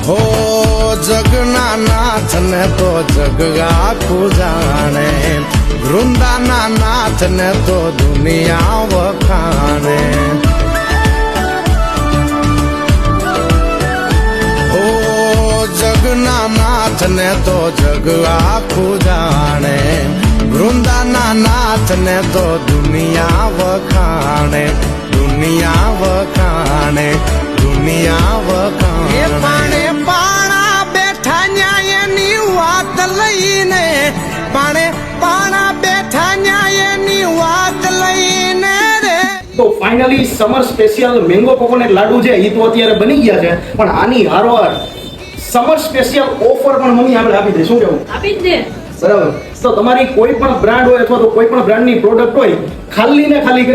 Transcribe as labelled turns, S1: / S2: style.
S1: હો જગના નાથ ને તો જગ આખું જાણે, વૃંદાના નાથ ને તો દુનિયા વખાણે. હો જગના નાથ ને તો જગ આખું જાણે, વૃંદાના નાથ ને તો દુનિયા વખાણે, દુનિયા વખાણે, દુનિયા વખાણે. પાણે પાણા બેઠા ન્યાયની વાત લઈને, પાણે પાણા બેઠા ન્યાયની વાત લઈને રે.
S2: તો finally summer special mango coconut laddu છે એ તો અત્યારે બની ગયા છે, પણ આની હારોહાર સમર સ્પેશિયલ ઓફર પણ મમ્મી આપણે આપી દે. શું કેવું?
S3: આપી જ દે.
S2: બરાબર. તો તમારી કોઈ પણ બ્રાન્ડ હોય અથવા તો કોઈ પણ બ્રાન્ડની પ્રોડક્ટ હોય, ખાલી ને ખાલી